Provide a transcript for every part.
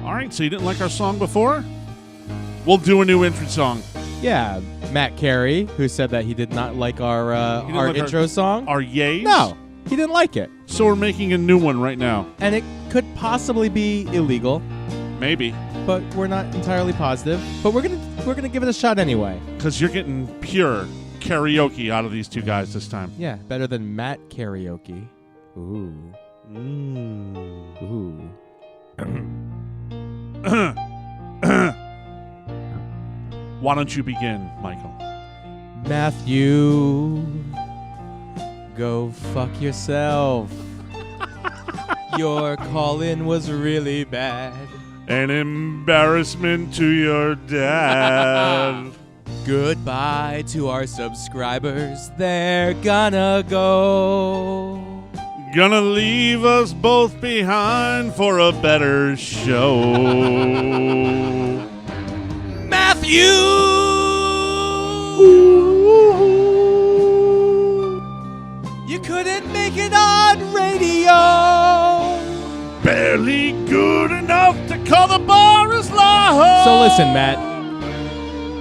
All right, so you didn't like our song before? We'll do a new intro song. Yeah, Matt Carey, who said that he did not like our intro song. Our yays? No, he didn't like it. So we're making a new one right now. And it could possibly be illegal. Maybe. But we're not entirely positive. But we're gonna give it a shot anyway. Because you're getting pure karaoke out of these two guys this time. Yeah, better than Matt Karaoke. Ooh. Ooh. Why don't you begin, Michael? Matthew, go fuck yourself. Your call-in was really bad. An embarrassment to your dad. Goodbye to our subscribers. They're gonna go. Gonna leave us both behind for a better show. Matthew! You couldn't make it on radio. Barely good enough to call the bar as low. So listen, Matt.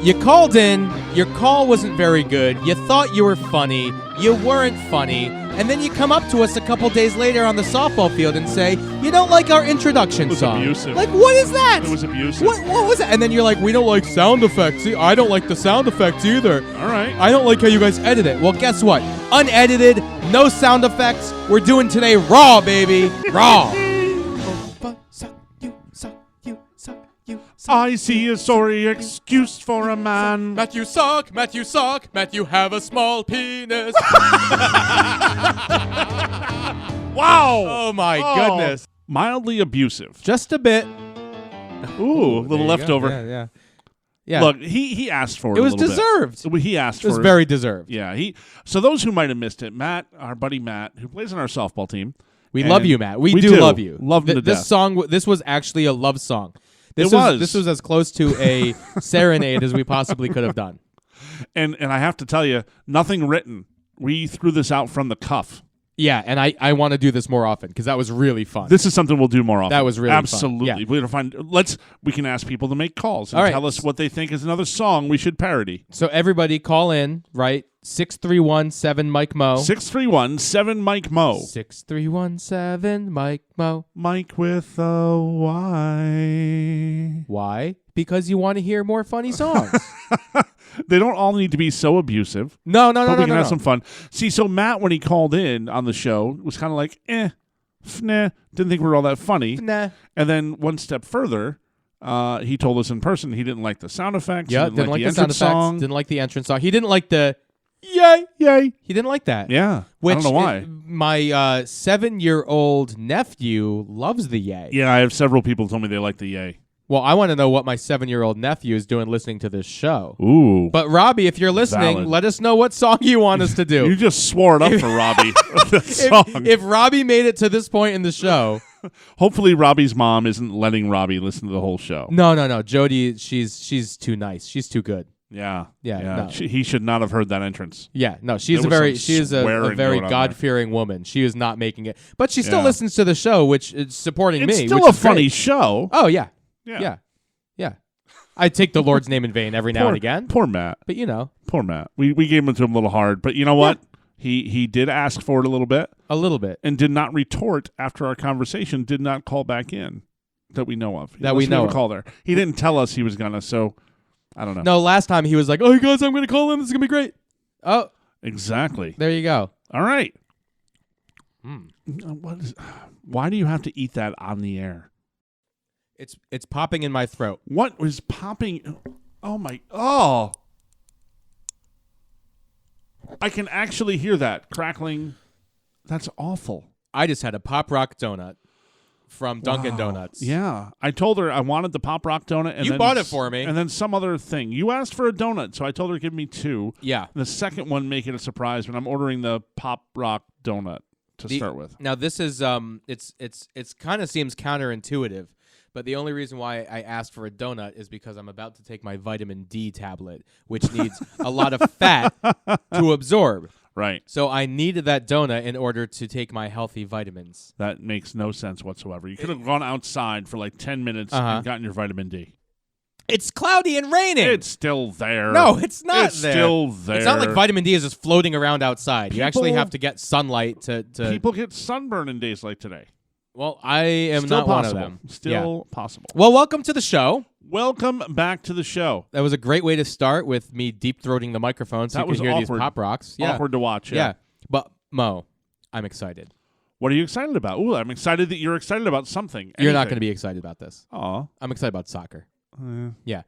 You called in. Your call wasn't very good. You thought you were funny. You weren't funny. And then you come up to us a couple days later on the softball field and say, you don't like our introduction song. It was abusive. Like, what is that? It was abusive. What was that? And then you're like, we don't like sound effects. See, I don't like the sound effects either. All right. I don't like how you guys edit it. Well, guess what? Unedited, no sound effects. We're doing today raw, baby. Raw. I see a sorry excuse for a man. Matthew suck, Matthew suck, Matthew have a small penis. Wow. Oh my goodness. Mildly abusive. Just a bit. Ooh, a little leftover. Yeah. Look, he asked for it. It was a little deserved. Bit. He asked for it. It was very deserved. Yeah. So those who might have missed it, Matt, our buddy Matt, who plays on our softball team. We love you, Matt. We do love you. Love him to death. This song, this was actually a love song. This was as close to a serenade as we possibly could have done. And I have to tell you, nothing written. We threw this out from the cuff. Yeah, and I want to do this more often because that was really fun. This is something we'll do more often. That was really absolutely. fun. Yeah. We're gonna we can ask people to make calls and tell us what they think is another song we should parody. So everybody call in, right? 631-7 Myke Mo. 631-7 Myke Mo. 631-7 Myke Mo. Mike with a Y. Why? Because you want to hear more funny songs. They don't all need to be so abusive. No. But we can have some fun. See, so Matt, when he called in on the show, was kind of like, nah, didn't think we were all that funny. Nah. And then one step further, he told us in person he didn't like the sound effects. Yeah, didn't like the sound entrance song. effects. Didn't like the entrance song. He didn't like the yay. He didn't like that. Yeah, I don't know why. My 7-year-old nephew loves the yay. Yeah, I have several people tell me they like the yay. Well, I want to know what my 7-year-old nephew is doing listening to this show. Ooh. But Robbie, if you're listening, Valid. let us know what song you want us to do. You just swore it up for Robbie. That song. If Robbie made it to this point in the show. Hopefully Robbie's mom isn't letting Robbie listen to the whole show. No. Jody, she's too nice. She's too good. Yeah. No. He should not have heard that entrance. Yeah, no, she is a very God-fearing woman. She is not making it. But she still listens to the show, which is supporting me. It's still a funny show. Oh, yeah. I take the Lord's name in vain every now and again. Poor Matt. But, Poor Matt. We gave it to him a little hard. But you know what? He did ask for it a little bit. A little bit. And did not retort after our conversation, did not call back in that we know of. That we know of. Call there. He didn't tell us he was going to, so I don't know. No, last time he was like, oh, guys, I'm going to call him. This is going to be great. Oh. Exactly. There you go. All right. Why do you have to eat that on the air? It's popping in my throat. What was popping? Oh. I can actually hear that crackling. That's awful. I just had a Pop Rock donut from Dunkin' Donuts. Yeah. I told her I wanted the Pop Rock donut. And you bought it for me. And then some other thing. You asked for a donut, so I told her to give me 2. Yeah. The second one, make it a surprise, but I'm ordering the Pop Rock donut to start with. Now, this is, it's kind of seems counterintuitive. But the only reason why I asked for a donut is because I'm about to take my vitamin D tablet, which needs a lot of fat to absorb. Right. So I needed that donut in order to take my healthy vitamins. That makes no sense whatsoever. You could have gone outside for like 10 minutes and gotten your vitamin D. It's cloudy and raining. It's still there. No, it's not it's there. Still there. It's not like vitamin D is just floating around outside. You actually have to get sunlight to... People get sunburn in days like today. Well, I am Still not possible. one of them. Still possible. Well, welcome to the show. Welcome back to the show. That was a great way to start with me deep-throating the microphone so you can hear awkward. these pop rocks. Yeah. Awkward to watch, Yeah. But, Mo, I'm excited. What are you excited about? Ooh, I'm excited that you're excited about something. You're not going to be excited about this. Aw. I'm excited about soccer. Yeah.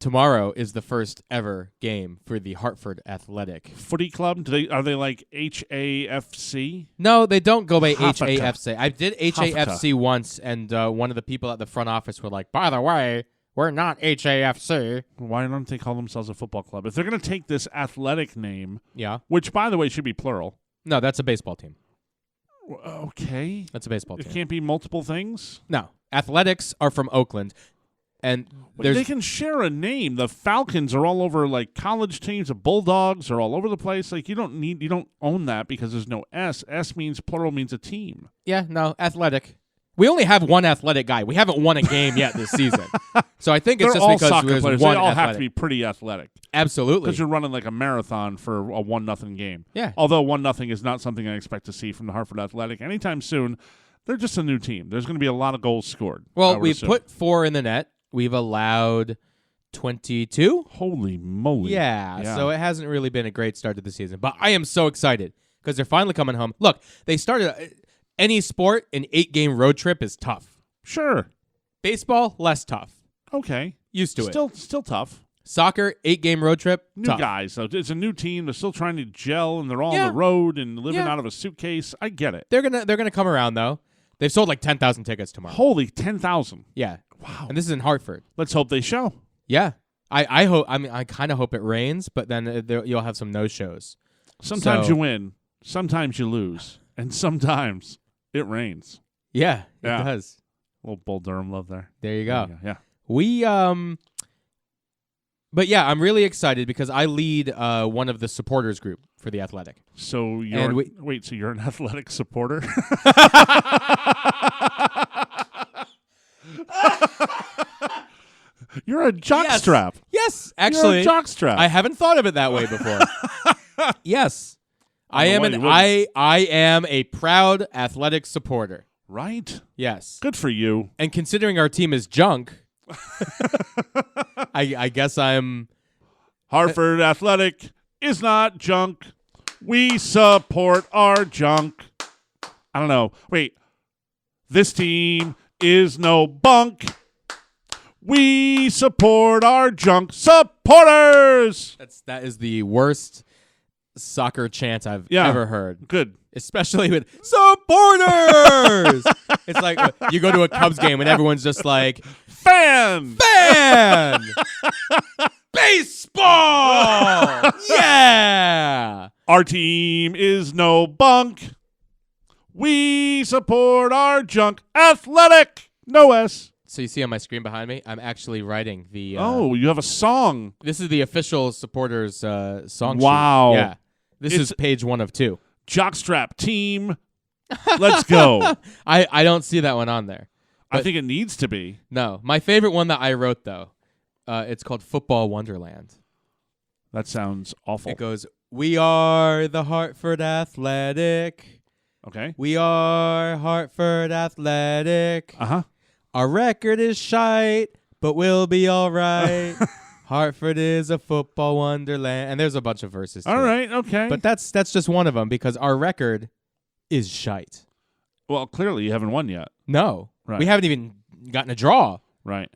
Tomorrow is the first ever game for the Hartford Athletic. Footy club? Are they like HAFC? No, they don't go by Hafaka. HAFC. I did HAFC once, and one of the people at the front office were like, by the way, we're not HAFC. Why don't they call themselves a football club? If they're going to take this athletic name, Yeah. which, by the way, should be plural. No, that's a baseball team. Okay. That's a baseball It team. can't be multiple things? No. Athletics are from Oakland, and They can share a name. The Falcons are all over, like, college teams. The Bulldogs are all over the place. Like, you don't own that because there's no S. S means plural means a team. Yeah, no, athletic. We only have one athletic guy. We haven't won a game yet this season. So I think it's They're just all because soccer there's players. one They all athletic. have to be pretty athletic. Absolutely. Because you're running like a marathon for a 1-0 game. Yeah. Although 1-0 is not something I expect to see from the Hartford Athletic anytime soon. They're just a new team. There's going to be a lot of goals scored. Well, we've put 4 in the net. We've allowed 22. Holy moly. Yeah, so it hasn't really been a great start to the season. But I am so excited because they're finally coming home. Look, they started any sport, an 8-game road trip is tough. Sure. Baseball, less tough. Okay. Used to it. Still tough. Soccer, 8-game road trip, New tough. guys. So it's a new team. They're still trying to gel, and they're all Yeah. on the road and living Yeah. out of a suitcase. I get it. They're gonna come around though. They've sold like 10,000 tickets tomorrow. Holy 10,000. Yeah. Wow. And this is in Hartford. Let's hope they show. Yeah. I hope. I mean, I kind of hope it rains, but then you'll have some no shows. Sometimes you win, sometimes you lose, and sometimes it rains. Yeah, it Yeah. does. A little Bull Durham love there. There you go. Yeah. We But yeah, I'm really excited because I lead one of the supporters group for the Athletic. So so you're an athletic supporter? You're a jockstrap. Yes, actually, You're a jockstrap. I haven't thought of it that way before. Yes, I am why you wouldn't. I am a proud athletic supporter. Right? Yes, Good for you. and considering our team is junk, I guess I'm. Hartford Athletic is not junk. We support our junk. I don't know. Wait. This team is no bunk. We support our junk supporters. That is the worst soccer chant I've Yeah. ever heard. Good. Especially with supporters. It's like you go to a Cubs game and everyone's just like, Fan. baseball. Yeah. Our team is no bunk. We support our junk athletic. No S. So you see on my screen behind me, I'm actually writing the. You have a song. This is the official supporters song. Wow. Sheet. Yeah. This is page 1 of 2. Jockstrap team. Let's go. I don't see that one on there. I think it needs to be. No, my favorite one that I wrote though, it's called Football Wonderland. That sounds awful. It goes, "We are the Hartford Athletic. Okay. We are Hartford Athletic. Uh-huh. Our record is shite, but we'll be all right. Hartford is a football wonderland." And there's a bunch of verses to All it. right, okay. But that's just one of them because our record is shite. Well, clearly you haven't won yet. No. Right. We haven't even gotten a draw. Right.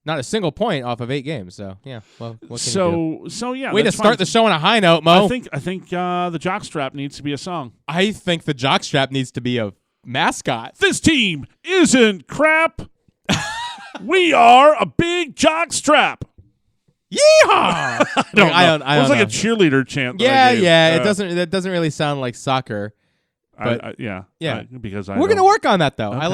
Not a single point off of 8 games. So, yeah. Well, what can you do? So yeah. Way to that's start fine. the show on a high note, Mo. I think the jockstrap needs to be a song. I think the jockstrap needs to be a mascot. This team isn't crap. We are a big jockstrap. Yeehaw! I don't know. It was like know. a cheerleader chant. Yeah. It doesn't really sound like soccer. But yeah. Because we're gonna work on that though. Okay. I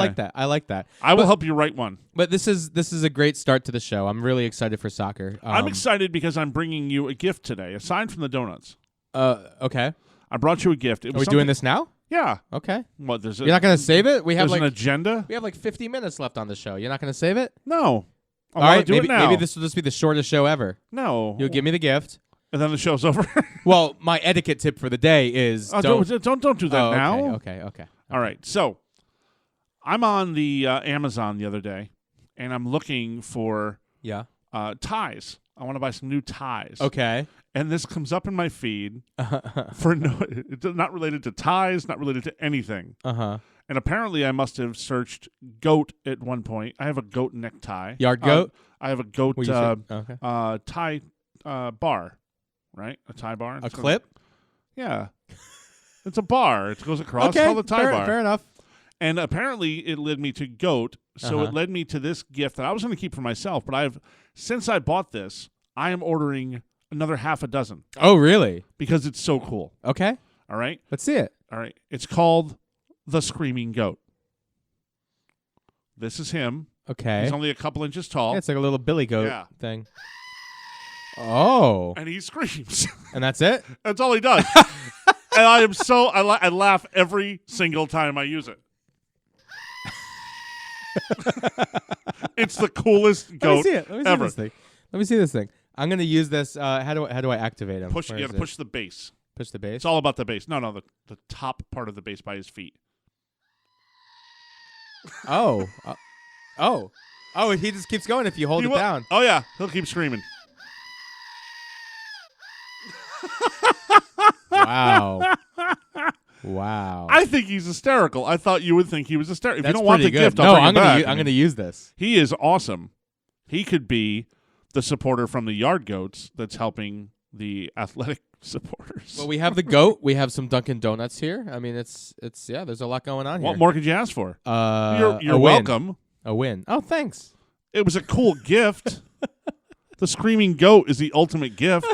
like that. I will help you write one. But this is a great start to the show. I'm really excited for soccer. I'm excited because I'm bringing you a gift today, aside from the donuts. Okay. I brought you a gift. It Are was we doing this now? Yeah. Okay. What? You're not going to save it? There's an agenda? We have like 50 minutes left on the show. You're not going to save it? No. All right. Do it now. Maybe this will just be the shortest show ever. No. You'll give me the gift. And then the show's over. Well, my etiquette tip for the day is don't do that now. Okay. All right. So I'm on the Amazon the other day, and I'm looking for ties. I want to buy some new ties. Okay. And this comes up in my feed for it's not related to ties, not related to anything. Uh-huh. And apparently I must have searched goat at one point. I have a goat necktie. Yard goat? I have a goat Okay. tie bar, right? A tie bar. A clip? Yeah. It's a bar. It goes across. Okay. It's called a tie bar. Fair enough. And apparently it led me to goat, so Uh-huh. it led me to this gift that I was going to keep for myself, but since I bought this, I am ordering another half a dozen. Oh, really? Because it's so cool. Okay. All right? Let's see it. All right. It's called the Screaming Goat. This is him. Okay. He's only a couple inches tall. Yeah, it's like a little billy goat thing. Oh. And he screams. And that's it? That's all he does. And I am I laugh every single time I use it. It's the coolest goat Let me see it. Let me see ever. this thing. Let me see this thing. I'm going to use this. How do I activate him? You got to push the base. Push the base? It's all about the base. No, the top part of the base by his feet. Oh. Oh, he just keeps going if you hold it down. Oh, yeah. He'll keep screaming. Wow. Wow. I think he's hysterical. I thought you would think he was hysterical. If That's you don't want the pretty good. gift, I'll bring I'm it back. I'm going to use this. He is awesome. He could be the supporter from the Yard Goats that's helping the athletic supporters. Well, we have the goat. We have some Dunkin' Donuts here. I mean, it's there's a lot going on here. What more could you ask for? You're a welcome. Win. A win. Oh, thanks. It was a cool gift. The Screaming Goat is the ultimate gift.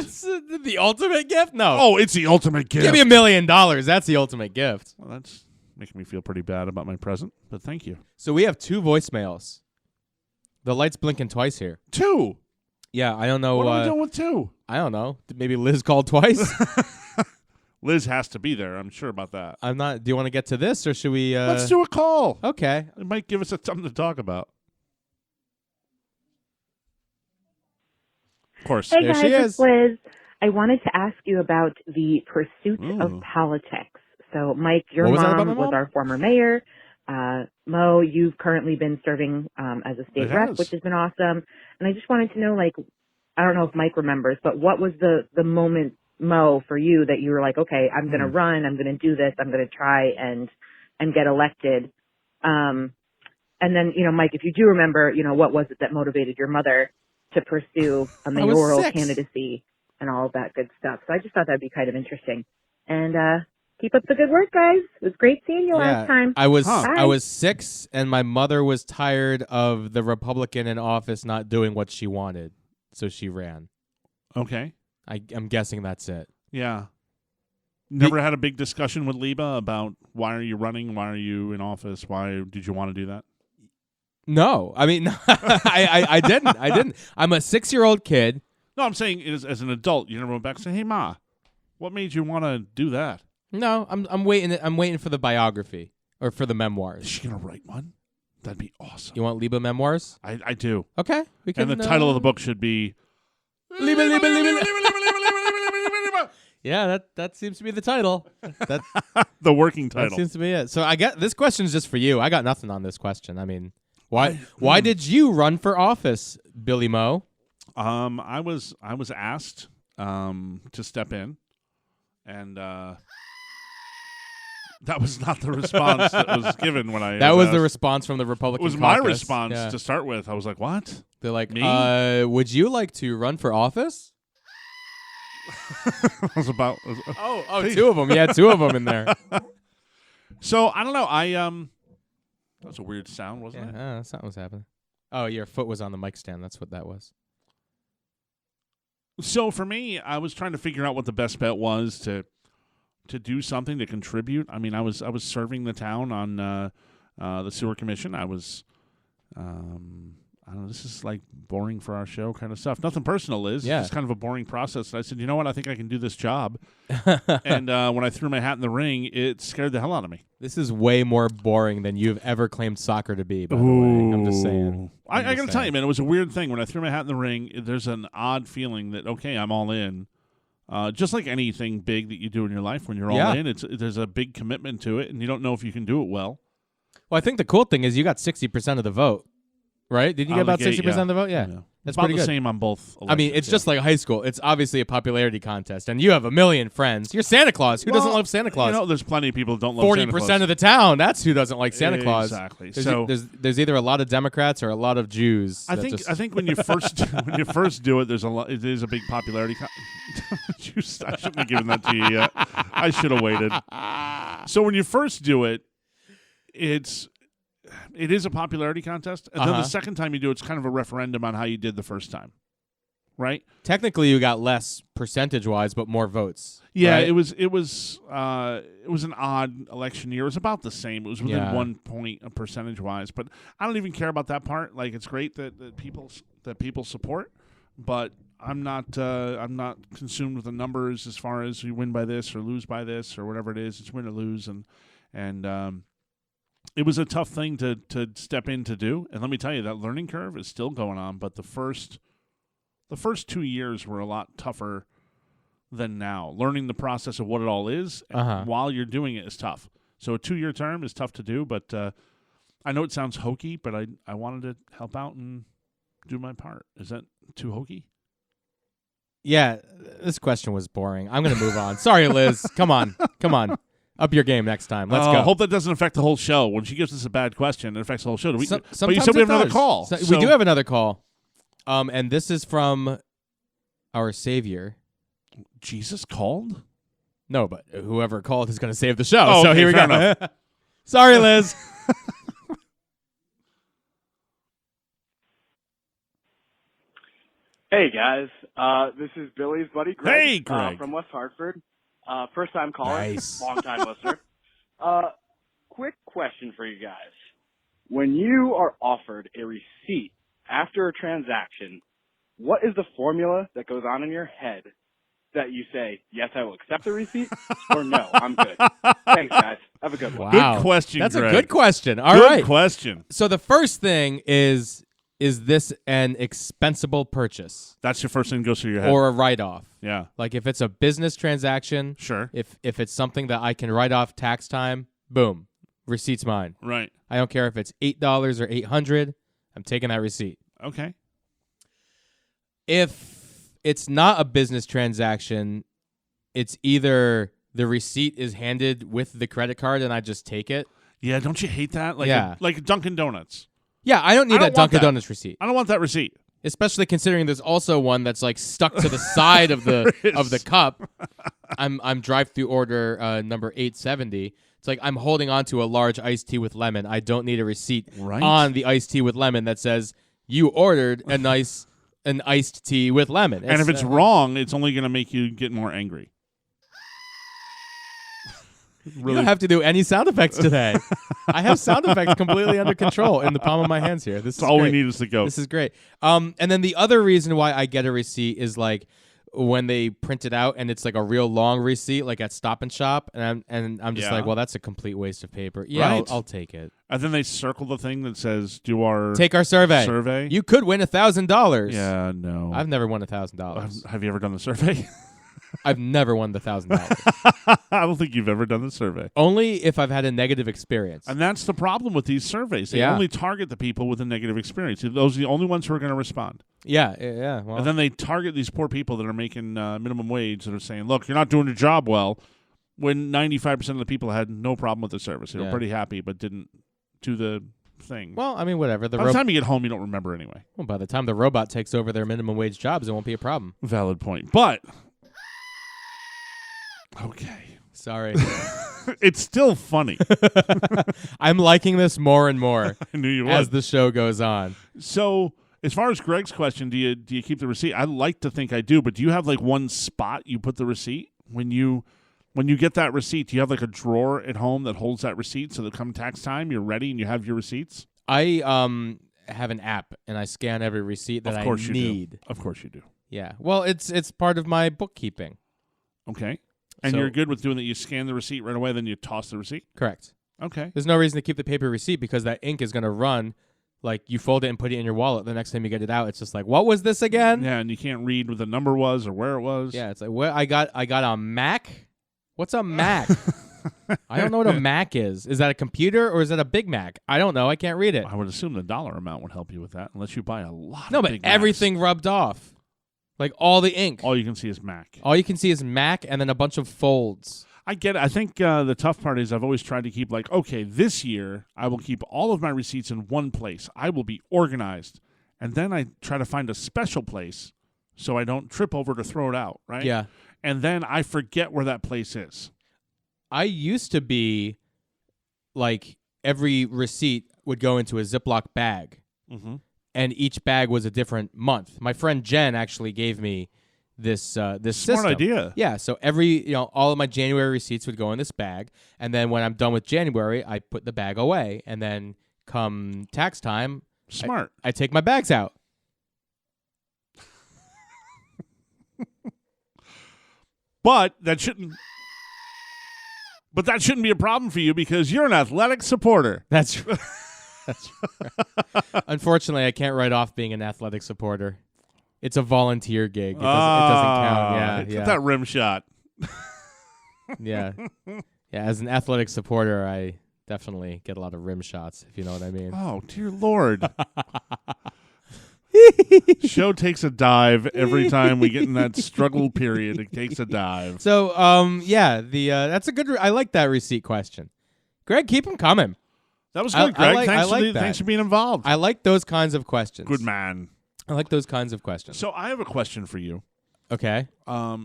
The ultimate gift? No. Oh, it's the ultimate gift. Give me $1 million. That's the ultimate gift. Well, that's making me feel pretty bad about my present, but thank you. So we have 2 voicemails. The light's blinking twice here. 2? Yeah, I don't know. What are we doing with 2? I don't know. Maybe Liz called twice? Liz has to be there. I'm sure about that. I'm not. Do you want to get to this, or should we? Let's do a call. Okay. It might give us something to talk about. Of course. Hey There guys, she it's is. Liz. I wanted to ask you about the pursuit of politics. So, Mike, your What was that about mom my was mom? our former mayor. Mo, you've currently been serving as a state It rep, has. which has been awesome. And I just wanted to know, like, I don't know if Mike remembers, but what was the moment, Mo, for you that you were like, okay, I'm going to run, I'm going to do this, I'm going to try and get elected. And then, Mike, if you do remember, what was it that motivated your mother to pursue a mayoral 6. candidacy and all of that good stuff? So I just thought that'd be kind of interesting. And keep up the good work, guys. It was great seeing you last time. I was Bye. I was 6, and my mother was tired of the Republican in office not doing what she wanted, so she ran. Okay. I'm guessing that's it. Yeah. Never had a big discussion with Liba about why are you running? Why are you in office? Why did you want to do that? No, I mean, I didn't. I'm a 6-year-old kid. No, I'm saying as an adult, you never went back and say, "Hey, Ma, what made you want to do that?" No, I'm waiting. I'm waiting for the biography or for the memoirs. Is she gonna write one? That'd be awesome. You want Liba memoirs? I do. Okay, we can. And the title of the book should be Liba. Yeah, that seems to be the title. That the working that title. seems to be it. So I get this question's just for you. I got nothing on this question. I mean, why did you run for office, Billy Mo? I was asked to step in, and that was not the response that was given when I. That was the asked. response from the It Republican. was my caucus. response Yeah. to start with. I was like, "What?" They're like, Me? would you like to run for office? I was about. Oh, 2 of them. Yeah, 2 of them in there. So I don't know. That was a weird sound, wasn't it? Yeah, something was happening. Oh, your foot was on the mic stand. That's what that was. So for me, I was trying to figure out what the best bet was to do something to contribute. I mean, I was serving the town on the sewer commission. I was I don't know, this is like boring for our show kind of stuff. Nothing personal, Liz. Yeah. It's just kind of a boring process. And I said, you know what? I think I can do this job. And when I threw my hat in the ring, it scared the hell out of me. This is way more boring than you've ever claimed soccer to be, by the way. I'm just saying. I got to tell you, man, it was a weird thing. When I threw my hat in the ring, there's an odd feeling that, okay, I'm all in. Just like anything big that you do in your life, when you're all in, there's a big commitment to it, and you don't know if you can do it well. Well, I think the cool thing is you got 60% of the vote, right? Did you get about 60% of the vote? Yeah. That's pretty about good. the same on both elections. I mean, it's just like high school. It's obviously a popularity contest, and you have a million friends. You're Santa Claus. Who doesn't love Santa Claus? You know, there's plenty of people who don't love Santa Claus. 40% of the town, that's who doesn't like Santa Claus. Exactly. There's either a lot of Democrats or a lot of Jews. I think when you first do it, there's a lot. It is a big popularity. I shouldn't have given that to you yet. I should have waited. So when you first do it, it is a popularity contest, and then the second time you do it, it's kind of a referendum on how you did the first time, right? Technically, you got less percentage-wise, but more votes. Yeah, right? it was an odd election year. It was about the same. It was within 1 point percentage-wise, but I don't even care about that part. Like, it's great that people support, but I'm not consumed with the numbers as far as you win by this or lose by this or whatever it is. It's win or lose, and it was a tough thing to step in to do. And let me tell you, that learning curve is still going on, but the first 2 years were a lot tougher than now. Learning the process of what it all is while you're doing it is tough. So a 2-year term is tough to do, but I know it sounds hokey, but I wanted to help out and do my part. Is that too hokey? Yeah, this question was boring. I'm going to move on. Sorry, Liz. Come on. Up your game next time. Let's go. I hope that doesn't affect the whole show. When she gives us a bad question, it affects the whole show. But you Sometimes said we have it another does. call. We do have another call. And this is from our Savior. Jesus called? No, but whoever called is going to save the show. Oh, so okay, here we fair go. enough. Sorry, Liz. Hey, guys. This is Billy's buddy, Greg. Hey, Greg. From West Hartford. First-time caller, Nice. long-time listener. Quick question for you guys. When you are offered a receipt after a transaction, what is the formula that goes on in your head that you say, yes, I will accept the receipt, or no, I'm good? Thanks, guys. Have a good one. Wow. Good question, That's Greg. a good question. All right. Good question. So the first thing is this an expensible purchase? That's your first thing that goes through your head. Or a write-off? Yeah. Like if it's a business transaction, Sure. if it's something that I can write off tax time, boom, receipt's mine. Right. I don't care if it's $8 or $800, I'm taking that receipt. Okay. If it's not a business transaction, it's either the receipt is handed with the credit card and I just take it. Yeah, don't you hate that? Like Yeah. like Dunkin' Donuts. Yeah, I don't need I don't that Dunkin' want that. Donuts receipt. I don't want that receipt. Especially considering there's also one that's like stuck to the side of the There of the is. cup. I'm drive-through order number 870. It's like I'm holding on to a large iced tea with lemon. I don't need a receipt Right. on the iced tea with lemon that says you ordered an iced tea with lemon. And if it's wrong, it's only going to make you get more angry. You don't have to do any sound effects today. I have sound effects completely under control in the palm of my hands here. This is That's all great. we need is to go. This is great. And then the other reason why I get a receipt is like when they print it out and it's like a real long receipt, like at Stop and Shop, and I'm just Yeah. like, well, that's a complete waste of paper. Yeah, Right. I'll take it. And then they circle the thing that says, do our Take our survey. survey. You could win $1,000. Yeah, no. I've never won $1,000. Have you ever done the survey? I've never won the $1,000. I don't think you've ever done the survey. Only if I've had a negative experience. And that's the problem with these surveys. They Yeah. only target the people with a negative experience. Those are the only ones who are going to respond. Yeah. Well, And then they target these poor people that are making minimum wage that are saying, look, you're not doing your job well, when 95% of the people had no problem with the service. They were Yeah. pretty happy but didn't do the thing. well, I mean, whatever. By the time you get home, you don't remember anyway. Well, by the time the robot takes over their minimum wage jobs, it won't be a problem. Valid point. But, okay. Sorry. It's still funny. I'm liking this more and more I knew you as would. the show goes on. So, as far as Greg's question, do you keep the receipt? I like to think I do, but do you have like one spot you put the receipt when you get that receipt? Do you have like a drawer at home that holds that receipt so that come tax time you're ready and you have your receipts? I have an app and I scan every receipt that Of course I need. Of course you do. Yeah. Well, it's part of my bookkeeping. Okay. And So- you're good with doing that. You scan the receipt right away, then you toss the receipt? Correct. Okay. There's no reason to keep the paper receipt because that ink is going to run. Like, you fold it and put it in your wallet. The next time you get it out, it's just like, what was this again? Yeah, and you can't read what the number was or where it was. Yeah, it's like, what I got a Mac? What's a Mac? I don't know what a Mac is. Is that a computer or is that a Big Mac? I don't know. I can't read it. I would assume the dollar amount would help you with that, unless you buy a lot No, of but Big Macs. everything rubbed off. Like, all the ink. All you can see is Mac. All you can see is Mac and then a bunch of folds. I get it. I think the tough part is I've always tried to keep like, okay, this year I will keep all of my receipts in one place. I will be organized. And then I try to find a special place so I don't trip over to throw it out, right? Yeah. And then I forget where that place is. I used to be like every receipt would go into a Ziploc bag, and each bag was a different month. My friend Jen actually gave me this Smart system. idea. Yeah, so all of my January receipts would go in this bag, and then when I'm done with January, I put the bag away, and then come tax time, Smart. I take my bags out. But that shouldn't be a problem for you because you're an athletic supporter. That's that's Unfortunately, I can't write off being an athletic supporter. It's a volunteer gig. It doesn't count. Yeah, Get that rim shot. yeah. As an athletic supporter, I definitely get a lot of rim shots, if you know what I mean. Oh, dear Lord. Show takes a dive every time we get in that struggle period. It takes a dive. So, that's a good. I like that receipt question. Greg, keep them coming. That was good, Greg. that. Thanks for being involved. I like those kinds of questions. Good man. I like those kinds of questions. So I have a question for you. Okay.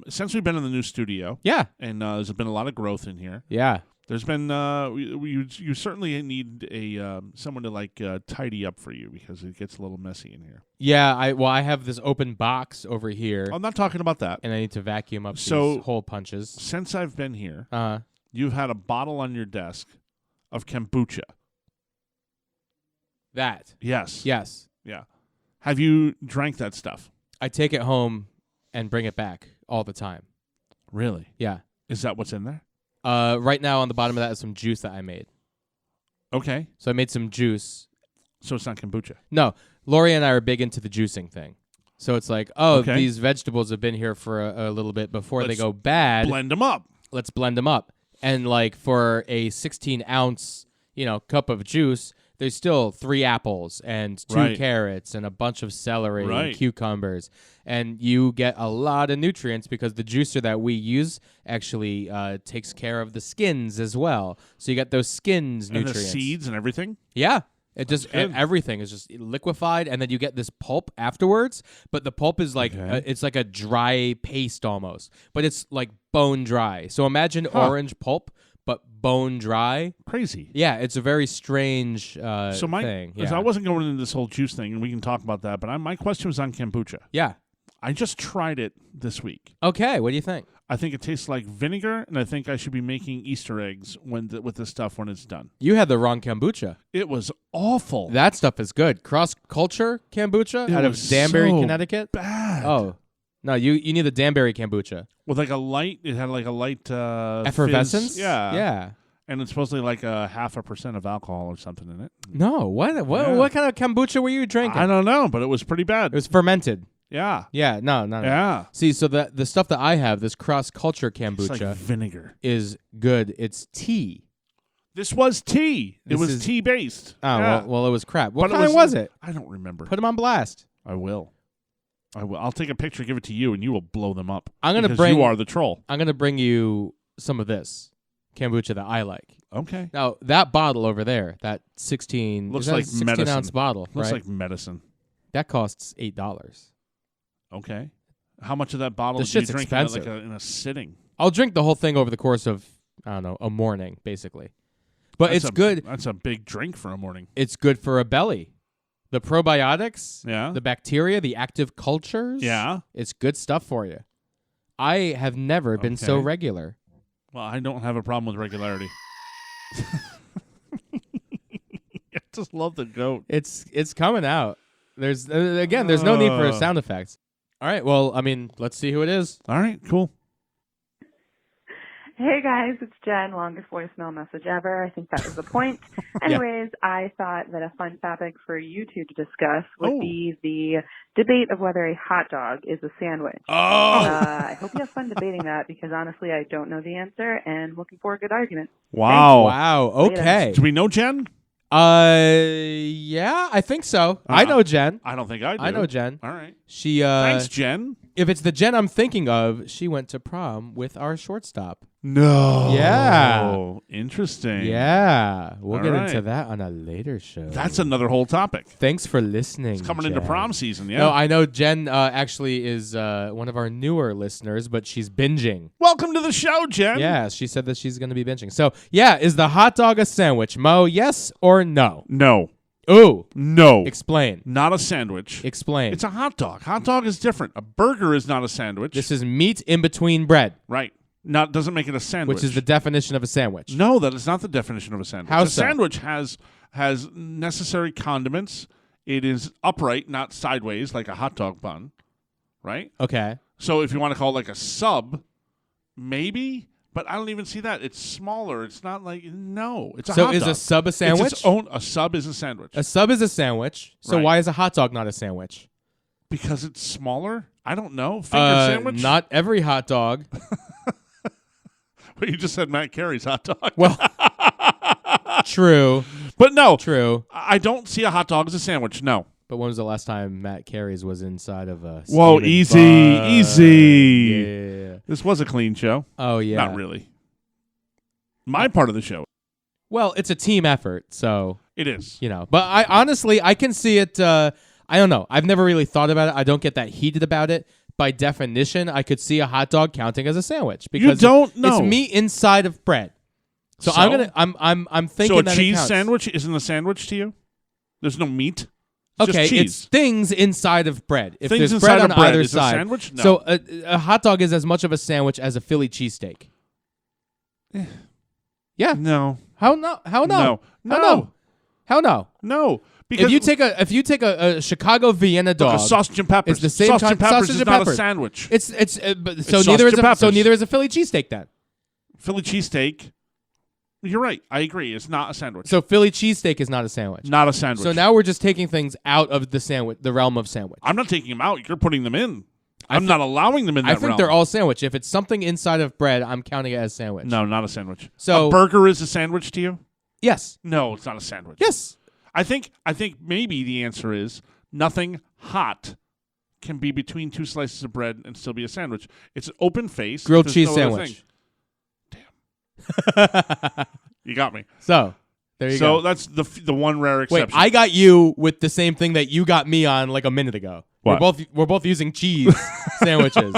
Since we've been in the new studio, Yeah. and there's been a lot of growth in here. Yeah. There's been you certainly need a someone to tidy up for you because it gets a little messy in here. Yeah. I have this open box over here, I'm not talking about that. and I need to vacuum up So- these hole punches. Since I've been here, Uh, you've had a bottle on your desk of kombucha. that. Yes. Yes. Yeah. Have you drank that stuff? I take it home and bring it back all the time. Really? Yeah. Is that what's in there? Right now on the bottom of that is some juice that I made. Okay. So I made some juice. So it's not kombucha. No, Lori and I are big into the juicing thing. So it's like, oh, Okay. these vegetables have been here for a little bit before they Let's go bad. Blend them up. Let's blend them up. And like for a 16-ounce, cup of juice, there's still 3 apples and 2 Right. carrots and a bunch of celery and Right. cucumbers. And you get a lot of nutrients because the juicer that we use actually takes care of the skins as well. So you get those skins And nutrients. the seeds and everything. Yeah. It just good. everything is just liquefied, and then you get this pulp afterwards. But the pulp is like Okay. it's like a dry paste almost, but it's like bone dry. So imagine orange pulp, but bone dry. Crazy. Yeah, it's a very strange So my, thing. because I wasn't going into this whole juice thing, and we can talk about that. But my question was on kombucha. Yeah. I just tried it this week. Okay. What do you think? I think it tastes like vinegar, and I think I should be making Easter eggs with this stuff when it's done. You had the wrong kombucha. It was awful. That stuff is good. Cross culture kombucha It out of was Danbury, so Connecticut. bad. Oh. No, you need the Danbury kombucha. With like a light, it had like a light Effervescence? fizz. Yeah. Yeah. And it's supposedly like a 0.5% of alcohol or something in it. No, what Yeah. what kind of kombucha were you drinking? I don't know, but it was pretty bad. It was fermented. Yeah. Yeah, no. Yeah. See, so the stuff that I have, this cross culture It's kombucha, like vinegar. is good. It's tea. This was tea. This it was is- tea based. Oh, yeah. well, it was crap. What But kind was it? I don't remember. Put them on blast. I will. I'll take a picture, give it to you, and you will blow them up. I'm gonna because bring- You are the troll. I'm gonna bring you some of this kombucha that I like. Okay. Now that bottle over there, that 16 Looks is that a like 16 medicine. ounce bottle, Looks right? like medicine. That costs $8. Okay. How much of that bottle The do you shit's drink expensive. in a sitting? I'll drink the whole thing over the course of a morning, basically. But That's it's good. That's a big drink for a morning. It's good for a belly. The probiotics, Yeah. the bacteria, the active cultures. Yeah. It's good stuff for you. I have never been so Okay. regular. Well, I don't have a problem with regularity. just love the goat. It's coming out. There's no need for sound effects. All right, well, I mean, let's see who it is. All right, cool. Hey guys, it's Jen, longest voicemail message ever. I think that was the point. Anyways, I thought that a fun topic for you two to discuss would be the debate of whether a hot dog is a sandwich. I hope you have fun debating that because honestly, I don't know the answer and looking for a good argument. Wow. Wow. Okay. Do we know Jen? Yeah, I think so. I know Jen. I don't think I do. I know Jen. All right. She Thanks, Jen. If it's the Jen I'm thinking of, she went to prom with our shortstop. No. Yeah. Interesting. Yeah. We'll get right. into that on a later show. That's another whole topic. Thanks for listening. It's coming Jen. into prom season, yeah. No, I know Jen actually is one of our newer listeners, but she's binging. Welcome to the show, Jen. Yeah, she said that she's going to be binging. So, yeah, is the hot dog a sandwich? Mo, yes or no? No. Ooh. No. Explain. Not a sandwich. Explain. It's a hot dog. Hot dog is different. A burger is not a sandwich. This is meat in between bread. Right. Doesn't make it a sandwich. Which is the definition of a sandwich. No, that is not the definition of a sandwich. How a so? sandwich has necessary condiments. It is upright, not sideways like a hot dog bun. Right? Okay. So if you want to call it like a sub, maybe, but I don't even see that. It's smaller. It's not like no. It's a hot dog. So is a sub a sandwich? It's its own. A sub is a sandwich. A sub is a sandwich. So Right. why is a hot dog not a sandwich? Because it's smaller. I don't know. Finger sandwich. Not every hot dog. But you just said Matt Carey's hot dog. Well, true. But no, True. I don't see a hot dog as a sandwich. No. But when was the last time Matt Carey's was inside of a Whoa, steaming easy, bun? easy. Yeah. This was a clean show. Oh, yeah. Not really. My part of the show. Well, it's a team effort, so, It is. you know. But I honestly, I can see it. I don't know. I've never really thought about it. I don't get that heated about it. By definition, I could see a hot dog counting as a sandwich because You don't know. it's meat inside of bread. So I'm gonna. I'm thinking So a that it cheese counts. sandwich isn't a sandwich to you? There's no meat? It's Okay, just cheese. it's things inside of bread. If Things there's inside bread of on bread either is a side, sandwich? No. So a hot dog is as much of a sandwich as a Philly cheesesteak. Yeah. No. How no? How no? No. How no? How no? No. Because If you take a Chicago Vienna look, dog, a sausage and peppers. it's the same sausage and kind- peppers sausage is and not pepper. a sandwich. it's sausage and peppers. neither is a Philly cheesesteak then. Philly cheesesteak. You're right. I agree. It's not a sandwich. So Philly cheesesteak is not a sandwich. Not a sandwich. So now we're just taking things out of the realm of sandwich. I'm not taking them out. You're putting them in. I'm not allowing them in that I think realm. they're all sandwich. If it's something inside of bread, I'm counting it as sandwich. No, not a sandwich. So- a burger is a sandwich to you? Yes. No, it's not a sandwich. Yes. I think maybe the answer is nothing hot can be between two slices of bread and still be a sandwich. It's an open face. Grilled There's cheese no other sandwich. thing. You got me. So there you go. So that's the one rare Wait, exception. I got you with the same thing that you got me on like a minute ago. What? We're both using cheese sandwiches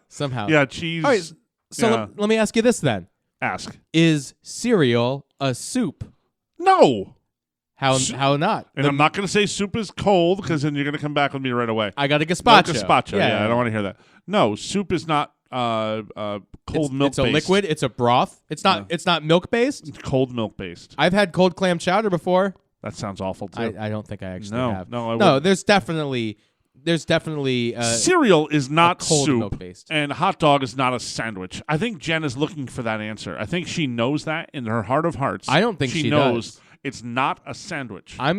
somehow. Yeah, cheese. All right. So yeah. let me ask you this then: Ask. is cereal a soup? No. How not? And I'm not going to say soup is cold because then you're going to come back with me right away. I got a No gazpacho. gazpacho. Yeah, I don't want to hear that. No, soup is not cold milk It's a based. liquid. It's a broth. It's not. It's not milk based. It's cold milk based. I've had cold clam chowder before. That sounds awful too. I don't think I actually No, have. no, I no. wouldn't. There's definitely Cereal is not cold soup, milk-based. and hot dog is not a sandwich. I think Jen is looking for that answer. I think she knows that in her heart of hearts. I don't think she knows does. it's not a sandwich. I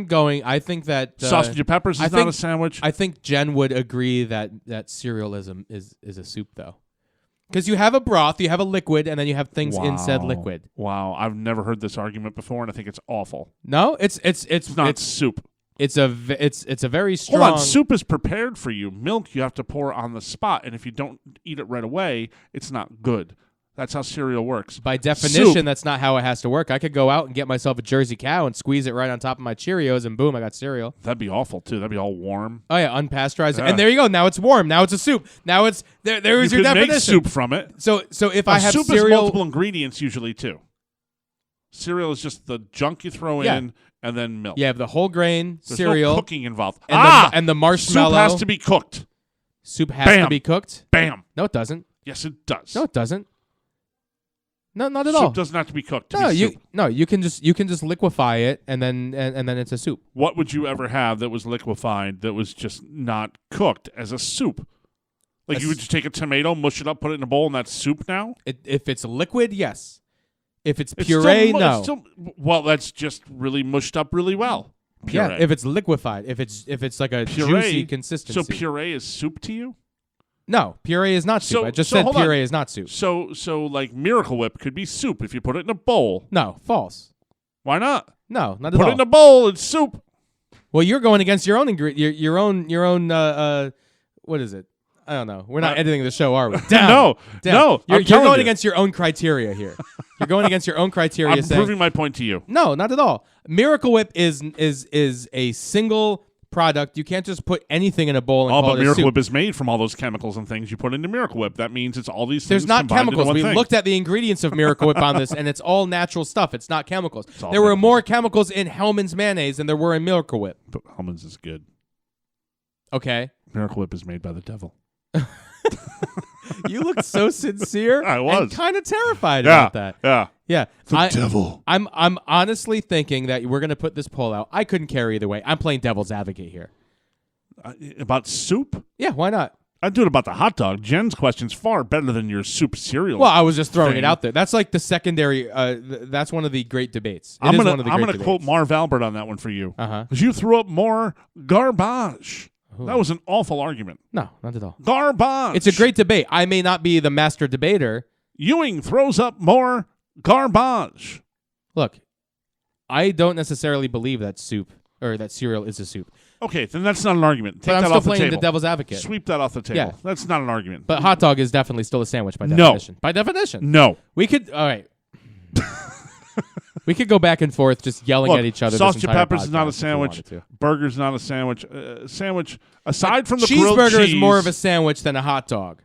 think that Sausage and peppers is not a sandwich. I think Jen would agree that cereal is a soup though, because you have a broth, you have a liquid, and then you have things in said liquid. Wow, I've never heard this argument before, and I think it's awful. No, it's not soup. It's a very strong. Hold on, soup is prepared for you. Milk you have to pour on the spot, and if you don't eat it right away, it's not good. That's how cereal works. By definition, Soup. that's not how it has to work. I could go out and get myself a Jersey cow and squeeze it right on top of my Cheerios, and boom, I got cereal. That'd be awful too. That'd be all warm. Oh yeah, unpasteurized, Yeah. and there you go. Now it's warm. Now it's a soup. Now it's there. There is You your could definition. make soup from it. So if I have soup cereal, is multiple ingredients usually too. Cereal is just the junk you throw in and then milk. you have the whole grain There's cereal no cooking involved. and the marshmallow. Soup has to be cooked. Soup has to Bam. be cooked. Bam. No, it doesn't. Yes, it does. No, it doesn't. No, not at all. Soup doesn't have to be cooked to be soup. You can just liquefy it and then it's a soup. What would you ever have that was liquefied that was just not cooked as a soup? Like you would just take a tomato, mush it up, put it in a bowl, and that's soup now? If it's liquid, yes. If it's puree, no. Well, that's just really mushed up really well. Puree. Yeah, if it's liquefied, if it's like a juicy consistency. So puree is soup to you? No, puree is not soup. I just said puree is not soup. So like Miracle Whip could be soup if you put it in a bowl. No, false. Why not? No, not at all. Put it in a bowl, it's soup. Well, you're going against your own your own what is it? I don't know. We're not editing the show, are we? No. You're going against your own criteria here. You're going against your own criteria. I'm proving my point to you. No, not at all. Miracle Whip is a single product. You can't just put anything in a bowl and call it a soup. Miracle Whip is made from all those chemicals and things you put into Miracle Whip. That means it's all these things. There's not combined chemicals. into one We thing. looked at the ingredients of Miracle Whip on this, and it's all natural stuff. It's not chemicals. There were more chemicals in Hellmann's mayonnaise than there were in Miracle Whip. But Hellmann's is good. Okay. Miracle Whip is made by the devil. You looked so sincere. I was. And kind of terrified about that. Yeah. The devil. I'm honestly thinking that we're going to put this poll out. I couldn't care either way. I'm playing devil's advocate here. About soup? Yeah, why not? I'd do it about the hot dog. Jen's question's far better than your soup cereal. Well, I was just throwing it out there. That's like the secondary. That's one of the great debates. I'm gonna quote Marv Albert on that one for you. Because you threw up more garbage. Ooh. That was an awful argument. No, not at all. Garbage. It's a great debate. I may not be the master debater. Ewing throws up more garbage. Look, I don't necessarily believe that soup or that cereal is a soup. Okay, then that's not an argument. Take but I'm that still off the playing table. the devil's advocate. Sweep that off the table. Yeah. That's not an argument. But hot dog is definitely still a sandwich by definition. No. By definition. No. We could. All right. We could go back and forth just yelling at each other. Sausage and peppers is not a sandwich. Burger's not a sandwich. Sandwich, aside from the grilled cheese. Cheeseburger is more of a sandwich than a hot dog.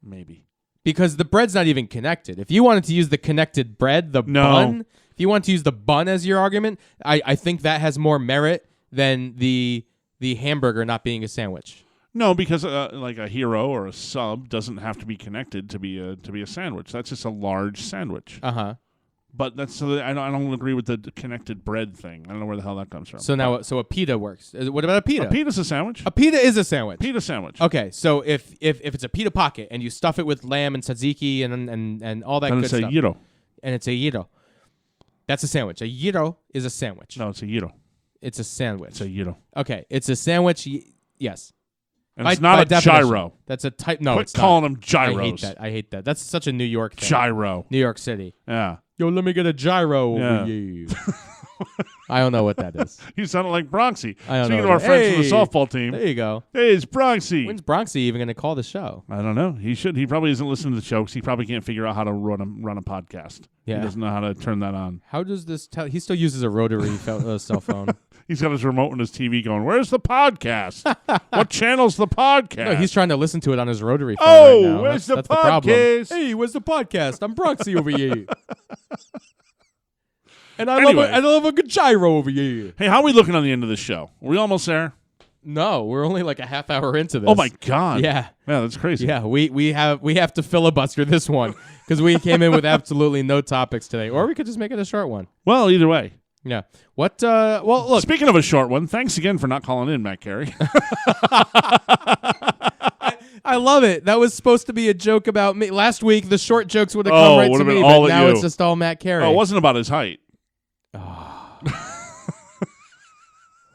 Maybe. Because the bread's not even connected. If you wanted to use the connected bread, bun, if you want to use the bun as your argument, I think that has more merit than the hamburger not being a sandwich. No, because like a hero or a sub doesn't have to be connected to be a sandwich. That's just a large sandwich. But I don't agree with the connected bread thing. I don't know where the hell that comes from. So a pita works. What about a pita? A pita's a sandwich. A pita is a sandwich. Pita sandwich. Okay, so if it's a pita pocket and you stuff it with lamb and tzatziki and all that then good stuff. It's a gyro. And it's a gyro. That's a sandwich. A gyro is a sandwich. No, it's a gyro. It's a sandwich. It's a gyro. Okay, it's a sandwich. Yes. And it's not a definition. gyro. That's a type. No, Quit it's calling not. them gyros. I hate that. That's such a New York thing. Gyro. New York City. Yeah. Yo, let me get a gyro over here. I don't know what that is. You sounded like Bronxy. I don't Speaking know of our friends from the softball team. There you go. Hey, it's Bronxy. When's Bronxy even going to call the show? I don't know. He should. He probably isn't listening to the show because he probably can't figure out how to run a podcast. Yeah. He doesn't know how to turn that on. How does this tell? He still uses a rotary cell phone. He's got his remote and his TV going, where's the podcast? What channel's the podcast? No, he's trying to listen to it on his rotary phone right now. Where's that's the podcast? podcast? Hey, where's the podcast? I'm Bronxy over here. And I love a good gyro over here. Hey, how are we looking on the end of the show? Are we almost there? No, we're only like a half hour into this. Oh my God. Yeah. Yeah, that's crazy. Yeah, we have to filibuster this one because we came in with absolutely no topics today. Or we could just make it a short one. Well, either way. Yeah. What well look. Speaking of a short one, thanks again for not calling in, Matt Carey. I love it. That was supposed to be a joke about me. Last week the short jokes would have come right to me, but now it's just all Matt Carey. Oh, it wasn't about his height. Oh.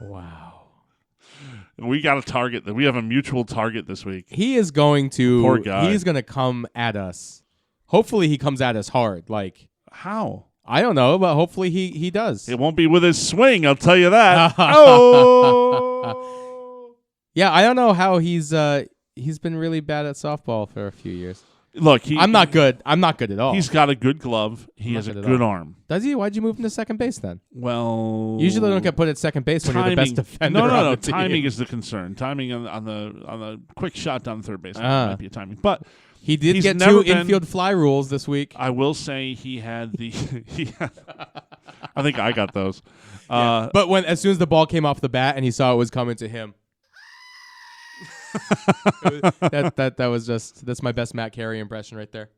Wow. We got a target. We have a mutual target this week. He is going to Poor guy. He's going to come at us. Hopefully he comes at us hard. Like how? I don't know, but hopefully he does. It won't be with his swing, I'll tell you that. Oh. Yeah, I don't know how he's been really bad at softball for a few years. Look, I'm not good. I'm not good at all. He's got a good glove. He has a good arm. Does he? Why'd you move him to second base then? Well, usually they don't get put at second base when you're the best defender. No. Timing is the concern. Timing on the quick shot down third base might be a timing, but he did get 2 infield fly rules this week. I will say he had the. I think I got those. Yeah. But as soon as the ball came off the bat and he saw it was coming to him. That's my best Matt Carey impression right there.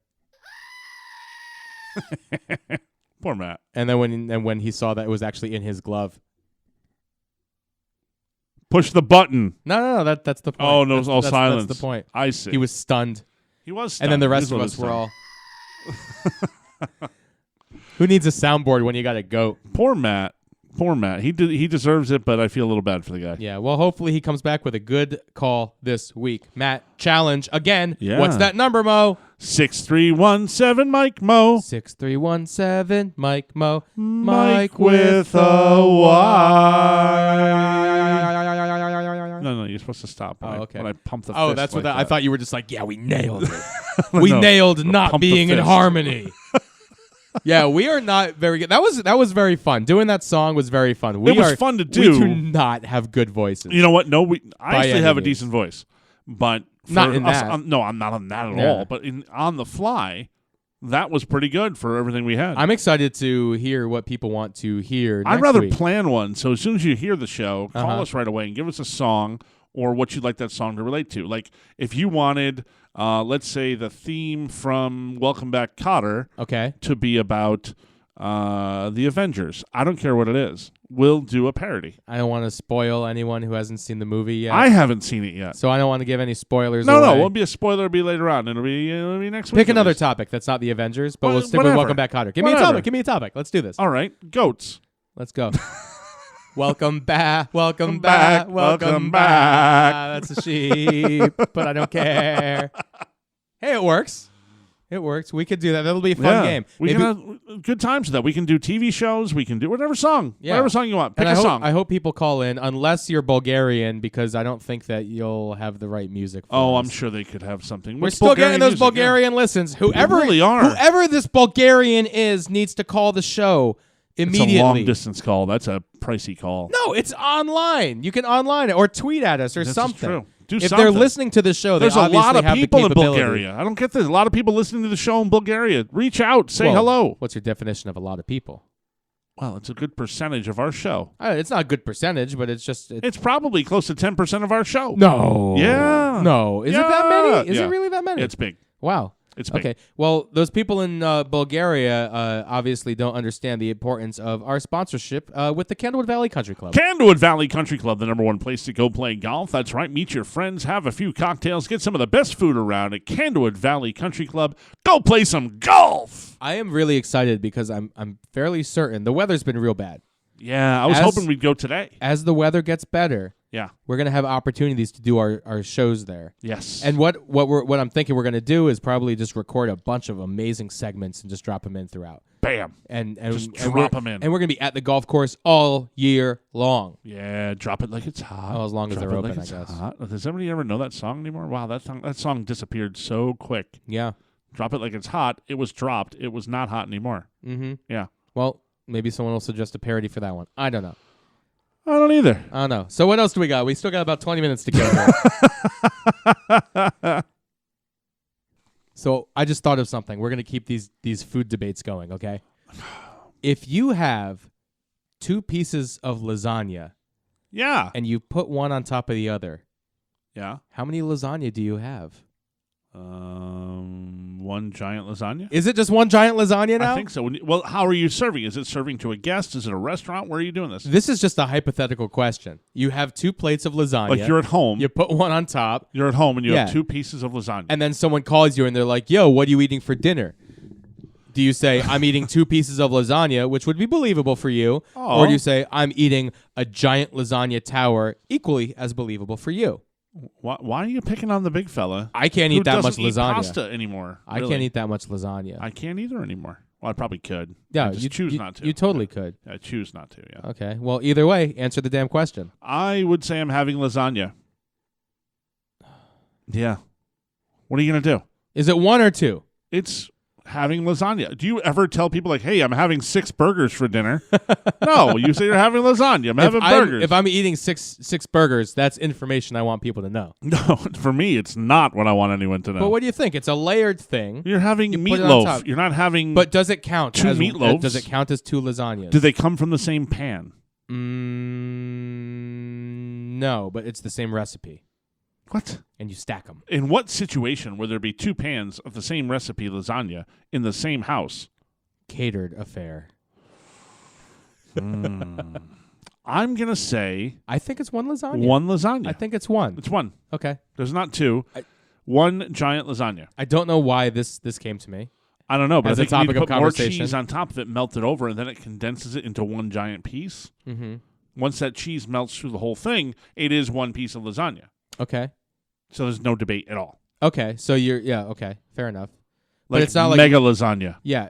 Poor Matt. And then when he saw that it was actually in his glove. Push the button. No, that's the point. Oh, no, it was all silence. That's the point. I see. He was stunned. He was stunned. And then the rest of us were all... Who needs a soundboard when you got a goat? Poor Matt. He deserves it, but I feel a little bad for the guy. Yeah, well, hopefully he comes back with a good call this week. Matt, challenge again. Yeah. What's that number, Mo? 6317 Myke Mo. 6317 Myke Mo. Mike with a Y. No, you're supposed to stop when, okay. when I pump the fist. Oh, that's like what that. I thought you were just like, yeah, we nailed it. We nailed not pump the being in fist. harmony. Yeah, we are not very good. That was very fun. Doing that song was very fun. It was fun to do. We do not have good voices. You know what? No, I actually any have a means. decent voice, but Not in us, that. no, I'm not on that at Yeah. all. But on the fly, that was pretty good for everything we had. I'm excited to hear what people want to hear I'd next rather week. plan one. So as soon as you hear the show, call Uh-huh. us right away and give us a song or what you'd like that song to relate to. Like if you wanted, let's say, the theme from Welcome Back, Kotter Okay. to be about the Avengers. I don't care what it is. We'll do a parody. I don't want to spoil anyone who hasn't seen the movie yet. I haven't seen it yet. So I don't want to give any spoilers No, away. it won't be a spoiler. It'll be later on. It'll be next week. Pick at another least. topic that's not the Avengers, but we'll stick Whatever. with Welcome Back, Kotter. Give me a Whatever. topic. Give me a topic. Let's do this. All right. Goats. Let's go. Welcome back. Welcome back, back. welcome back. That's a sheep, but I don't care. Hey, it works. It works. We could do that. That'll be a fun game. We Maybe- can have good times with that. We can do TV shows. We can do whatever song. Yeah. Whatever song you want. Pick and a song. I hope people call in, unless you're Bulgarian, because I don't think that you'll have the right music for us. I'm sure they could have something. We're What's still Bulgarian getting those music? Yeah. Bulgarian listens. Whoever really are. Whoever this Bulgarian is needs to call the show immediately. It's a long distance call. That's a pricey call. No, it's online. You can online it or tweet at us or This is something. true. Do if something. they're listening to the show, There's they a obviously lot of have the people in capability. Bulgaria. I don't get this. A lot of people listening to the show in Bulgaria. Reach out. Say Well, hello. What's your definition of a lot of people? Well, it's a good percentage of our show. It's not a good percentage, but it's just... It's probably close to 10% of our show. No. Yeah. No. Is it that many? Is it really that many? It's big. Wow. It's big. Okay. Well, those people in Bulgaria obviously don't understand the importance of our sponsorship with the Candlewood Valley Country Club. Candlewood Valley Country Club, the #1 place to go play golf. That's right. Meet your friends, have a few cocktails, get some of the best food around at Candlewood Valley Country Club. Go play some golf. I am really excited because I'm fairly certain the weather's been real bad. Yeah, I was hoping we'd go today. As the weather gets better, Yeah. we're going to have opportunities to do our shows there. Yes. And what I'm thinking we're going to do is probably just record a bunch of amazing segments and just drop them in throughout. Bam. And Just and drop we're- 'em in. And we're going to be at the golf course all year long. Yeah, drop it like it's hot. Oh, as long as Drop they're it open, like I it's guess. hot. Does anybody ever know that song anymore? Wow, that song disappeared so quick. Yeah. Drop it like it's hot. It was dropped. It was not hot anymore. Mm-hmm. Yeah. Well, maybe someone will suggest a parody for that one. I don't know. I don't either. I don't know. So what else do we got? We still got about 20 minutes to go. So I just thought of something. We're going to keep these food debates going, okay? If you have 2 pieces of lasagna Yeah. and you put one on top of the other, Yeah. how many lasagna do you have? One giant lasagna? Is it just one giant lasagna now? I think so. Well, how are you serving? Is it serving to a guest? Is it a restaurant? Where are you doing this? This is just a hypothetical question. You have 2 plates of lasagna. Like you're at home. You put one on top. You're at home and you have Yeah. 2 pieces of lasagna. And then someone calls you and they're like, yo, what are you eating for dinner? Do you say, I'm eating 2 pieces of lasagna, which would be believable for you? Oh. Or do you say, I'm eating a giant lasagna tower, equally as believable for you? Why are you picking on the big fella? I can't who eat that much doesn't eat lasagna. pasta anymore. I really? can't eat that much lasagna. I can't either anymore. Well, I probably could. Yeah, I just you choose not to. You totally could. I choose not to, yeah. Okay. Well, either way, answer the damn question. I would say I'm having lasagna. Yeah. What are you going to do? Is it 1 or 2? It's having lasagna. Do you ever tell people like, hey, I'm having 6 burgers for dinner? No, you say you're having lasagna. I'm having burgers. If I'm eating six burgers, that's information I want people to know. No, for me, it's not what I want anyone to know. But what do you think? It's a layered thing. You're having You put it on meatloaf. top. You're not having... But does it count 2 as meatloafs? Does it count as 2 lasagnas? Do they come from the same pan? No, but it's the same recipe. What? And you stack them. In what situation would there be 2 pans of the same recipe lasagna in the same house? catered affair? I'm going to say... I think it's one lasagna. One lasagna. I think it's one. It's one. Okay. There's not two. One giant lasagna. I don't know why this came to me. I don't know, but As I a think you need topic to of put more conversation. cheese on top of it, melt it over, and then it condenses it into one giant piece. Mm-hmm. Once that cheese melts through the whole thing, it is one piece of lasagna. Okay. So there's no debate at all. Okay. So okay. Fair enough. Like but it's not like mega lasagna. Yeah,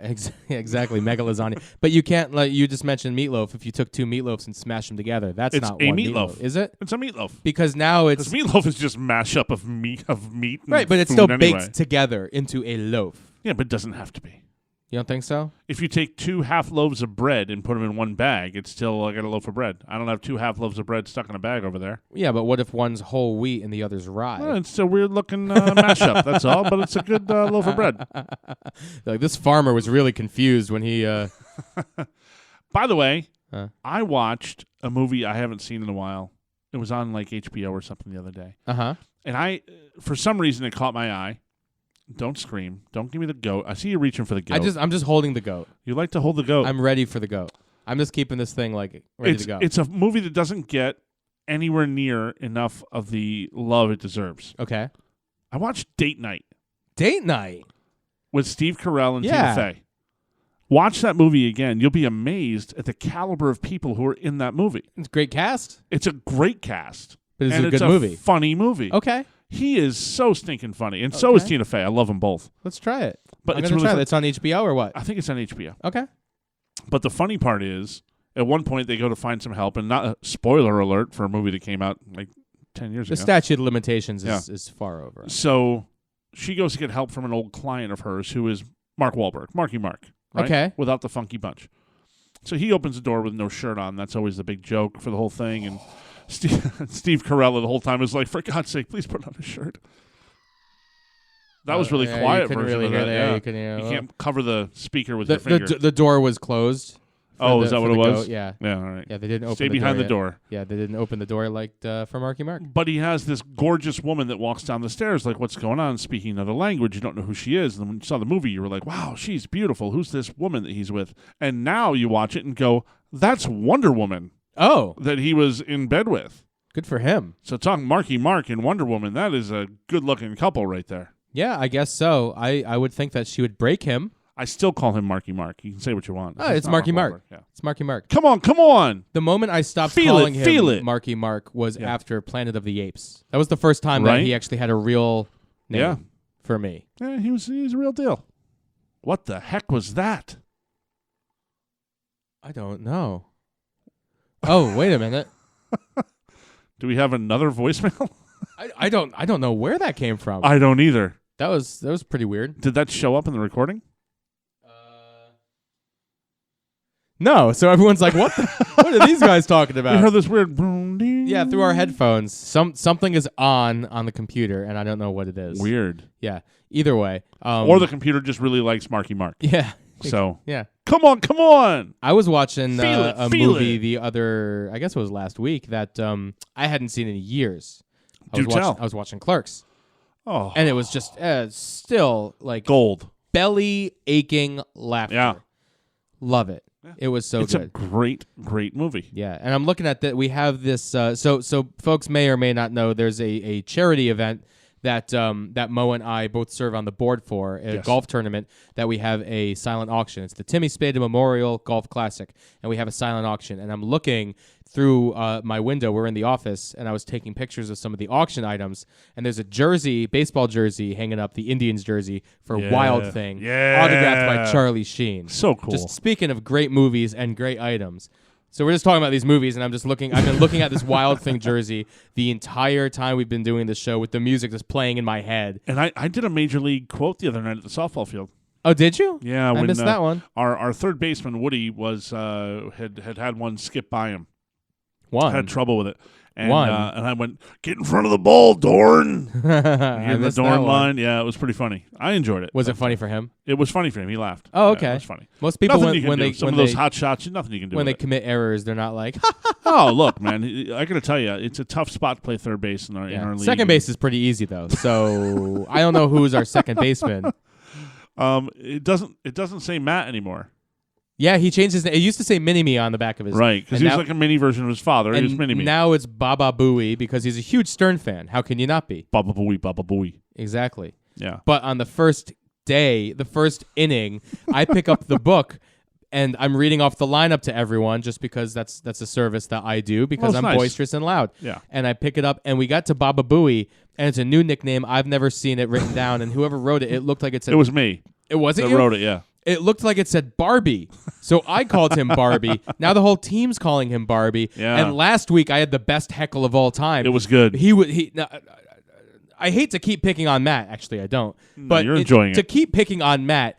exactly. Mega lasagna. But you can't, like you just mentioned meatloaf. If you took two meatloafs and smashed them together, that's It's not a one meatloaf. Is it? It's a meatloaf. Because now it's Because meatloaf is just mashup of meat and right, but it's food still anyway. baked together into a loaf. Yeah, but it doesn't have to be. You don't think so? If you take 2 half loaves of bread and put them in one bag, it's still like a loaf of bread. I don't have 2 half loaves of bread stuck in a bag over there. Yeah, but what if one's whole wheat and the other's rye? Well, it's a weird looking mashup, that's all, but it's a good loaf of bread. Like this farmer was really confused when he. By the way, Huh? I watched a movie I haven't seen in a while. It was on like HBO or something the other day. Uh-huh. And for some reason, it caught my eye. Don't scream. Don't give me the goat. I see you reaching for the goat. I'm just holding the goat. You like to hold the goat. I'm ready for the goat. I'm just keeping this thing like ready to go. It's a movie that doesn't get anywhere near enough of the love it deserves. Okay. I watched Date Night Date night. with Steve Carell and Yeah. Tina Fey. Watch that movie again. You'll be amazed at the caliber of people who are in that movie. It's a great cast, It's a great cast. but it's and a good it's movie. Funny movie. Okay. He is so stinking funny, and so is Okay. Tina Fey. I love them both. Let's try it. But I'm it's gonna really try fun. that. It's on HBO or what? I think it's on HBO. Okay. But the funny part is, at one point they go to find some help, and not a spoiler alert for a movie that came out like 10 years The ago. statute of limitations Yeah. is far over. So she goes to get help from an old client of hers who is Mark Wahlberg, Marky Mark. Right? Okay. Without the funky bunch. So he opens the door with no shirt on. That's always the big joke for the whole thing. And Steve Carell the whole time is like, for God's sake, please put on a shirt. That was really yeah, quiet you couldn't version really of that. hear that. Yeah. You couldn't, You can't cover the speaker with your finger. the door was closed. Oh, is that what it was? Goat. Yeah. Yeah, all right. Yeah, they didn't open Stay the behind door the door. Yeah, they didn't open the door like for Marky Mark. But he has this gorgeous woman that walks down the stairs like, what's going on? Speaking another language. You don't know who she is. And when you saw the movie, you were like, wow, she's beautiful. Who's this woman that he's with? And now you watch it and go, that's Wonder Woman Oh, that he was in bed with. good for him. So talking Marky Mark and Wonder Woman, that is a good-looking couple right there. Yeah, I guess so. I would think that she would break him. I still call him Marky Mark. You can say what you want. Oh, it's not Marky Mark. Wahlberg. Yeah. It's Marky Mark. Come on. The moment I stopped Feel calling it, feel him it. Marky Mark was Yeah. after Planet of the Apes. That was the first time that Right? he actually had a real name Yeah. for me. Yeah, he's a real deal. What the heck was that? I don't know. Oh, wait a minute. Do we have another voicemail? I don't know where that came from. I don't either. That was pretty weird. Did that show up in the recording? No, so everyone's like, what are these guys talking We about? heard this weird boom, ding. Yeah, through our headphones. Something is on the computer, and I don't know what it is. Weird. Yeah. Either way. Or the computer just really likes Marky Mark. Yeah. So, Yeah. come on. I was watching Feel it, a feel movie it. the other, I guess it was last week, that I hadn't seen in years. Do tell. I was watching Clerks, Oh, and it was just still like gold. belly aching laughter. Yeah. Love it. Yeah. It was so It's good. a great movie. Yeah, and I'm looking at that. We have this. So folks may or may not know there's a charity event that Mo and I both serve on the board for, a Yes. golf tournament that we have a silent auction. It's the Timmy Spada Memorial Golf Classic, and we have a silent auction. And I'm looking through my window. We're in the office, and I was taking pictures of some of the auction items. And there's a jersey, baseball jersey, hanging up, the Indians jersey for Yeah. Wild Thing, Yeah. autographed by Charlie Sheen. So cool. Just speaking of great movies and great items. So we're just talking about these movies, and I've been looking at this Wild Thing jersey the entire time we've been doing this show with the music just playing in my head. And I did a major league quote the other night at the softball field. Oh, did you? Yeah, I missed that one. Our third baseman Woody was had one skip by him. One. Had trouble with it. And, One. And I went, get in front of the ball, Dorn. I You're in the missed that Dorn one. line. Yeah, it was pretty funny. I enjoyed it. Was it funny for him? It was funny for him. He laughed. Oh, Yeah, okay. it was funny. Most people Nothing you can when do. they Some when of those they hot shots, nothing you can do when with they it. commit errors, they're not like Oh, look, man. I got to tell you, it's a tough spot to play third base in our league. Second base is pretty easy though. So I don't know who's our second baseman. It doesn't say Matt anymore. Yeah, he changed his name. It used to say Mini-Me on the back of his Right, because and he was now- like a mini version of his father. He was and Mini-Me. now it's Baba Booey because he's a huge Stern fan. How can you not be? Baba Booey, Baba Booey. Exactly. Yeah. But on the first day, the first inning, I pick up the book and I'm reading off the lineup to everyone just because that's a service that I do because I'm nice. boisterous and loud. Yeah. And I pick it up and we got to Baba Booey and it's a new nickname. I've never seen it written down and whoever wrote it looked like it said... It was me It wasn't that you? wrote it, yeah. It looked like it said Barbie. So I called him Barbie. Now the whole team's calling him Barbie. Yeah. And last week I had the best heckle of all time. It was good. I hate to keep picking on Matt. Actually, I don't. No, But you're enjoying to it. keep picking on Matt,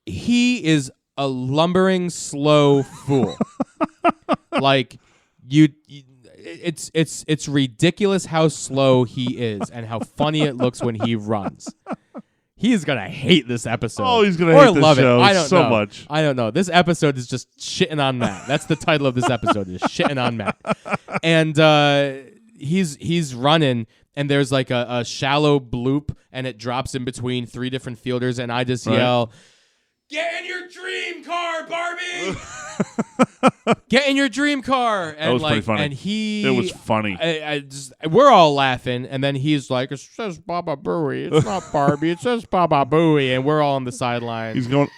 he is a lumbering, slow fool. Like it's ridiculous how slow he is and how funny it looks when he runs. He is gonna hate this episode. Oh, he's gonna or hate this love show it. I don't so know. much. I don't know. This episode is just shitting on Matt. That's the title of this episode. Is shitting on Matt. And he's running, and there's like a shallow bloop, and it drops in between 3 different fielders, and I just yell, "Get in your dream car, Barbie! Get in your dream car!" And That was pretty funny. And It was funny. We're all laughing, and then he's like, "It says Baba Booey. It's not Barbie. It says Baba Booey," and we're all on the sideline. He's going...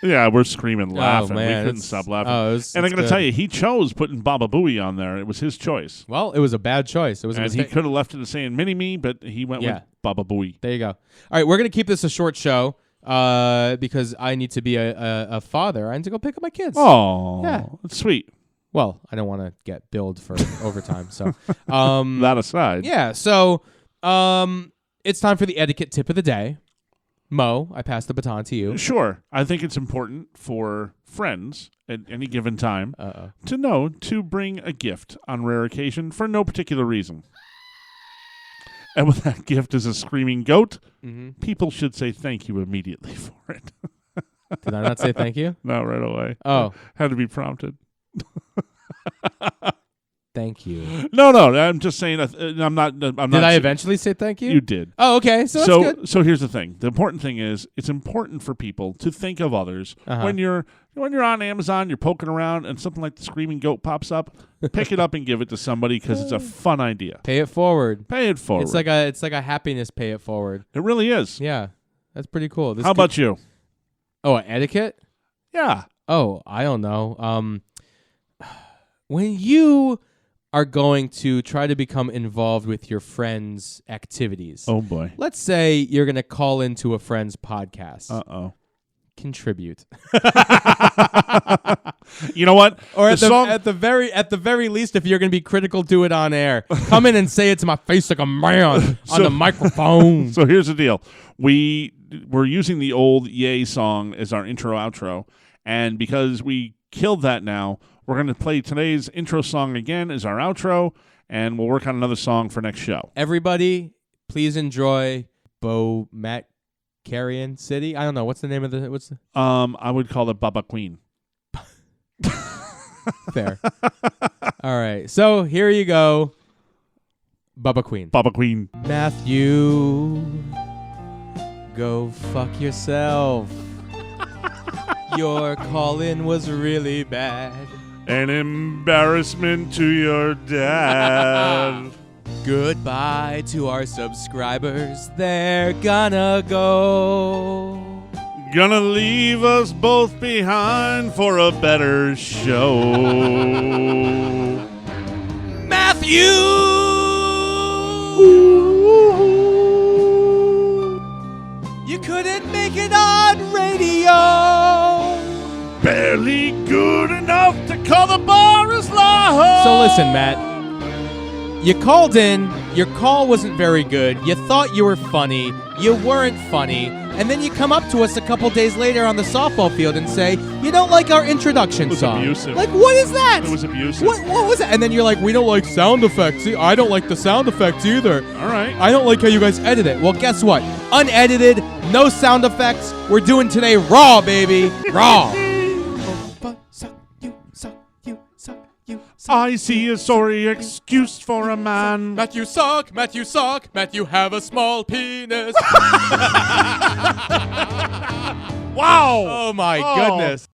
Yeah, we're screaming, laughing. man, We couldn't stop laughing. it's and I'm going to good. tell you, he chose putting Baba Booey on there. It was his choice. Well, it was a bad choice. It was a And he mistake. could have left it as saying Mini-Me, but he went with Baba Booey. There you go. All right, we're gonna keep this a short show because I need to be a father. I need to go pick up my kids. Oh, Yeah. that's sweet. Well, I don't want to get billed for overtime. So, That aside. yeah. So, it's time for the etiquette tip of the day. Mo, I pass the baton to you. Sure. I think it's important for friends at any given time to know to bring a gift on rare occasion for no particular reason. And when that gift is a screaming goat, people should say thank you immediately for it. Did I not say thank you? Not right away. Oh. Had to be prompted. Thank you. No, I'm just saying. I'm not. Did I eventually say thank you? You did. Oh, okay. So that's good. So here's the thing. The important thing is it's important for people to think of others when you're on Amazon, you're poking around, and something like the screaming goat pops up. Pick it up and give it to somebody because it's a fun idea. Pay it forward. Pay it forward. It's like a happiness. Pay it forward. It really is. Yeah, that's pretty cool. How about you? Oh, etiquette. Yeah. Oh, I don't know. When you are going to try to become involved with your friends' activities. Oh boy. Let's say you're going to call into a friend's podcast. Uh-oh. Contribute. You know what? Or at the very least, if you're going to be critical, do it on air. Come in and say it to my face like a man on the microphone. So here's the deal. We're using the old Yay song as our intro outro, and because we killed that now, we're going to play today's intro song again as our outro, and we'll work on another song for next show. Everybody, please enjoy Bo Matt Carrion City. I don't know. What's the name of the... I would call it Baba Queen. Fair. All right. So here you go. Baba Queen. Baba Queen. Matthew, go fuck yourself. Your call-in was really bad. An embarrassment to your dad. Goodbye to our subscribers. They're gonna go. Gonna leave us both behind for a better show. Matthew! You couldn't make it on radio. Barely good enough to call the bar as loud. So listen, Matt. You called in, your call wasn't very good, you thought you were funny, you weren't funny, and then you come up to us a couple days later on the softball field and say, you don't like our introduction song. Abusive. Like, what is that? It was abusive. What was that? And then you're like, we don't like sound effects. I don't like the sound effects either. All right. I don't like how you guys edit it. Well, guess what? Unedited, no sound effects. We're doing today raw, baby. Raw. I see a sorry excuse for a man. Matthew suck, Matthew have a small penis. Wow. Oh my goodness.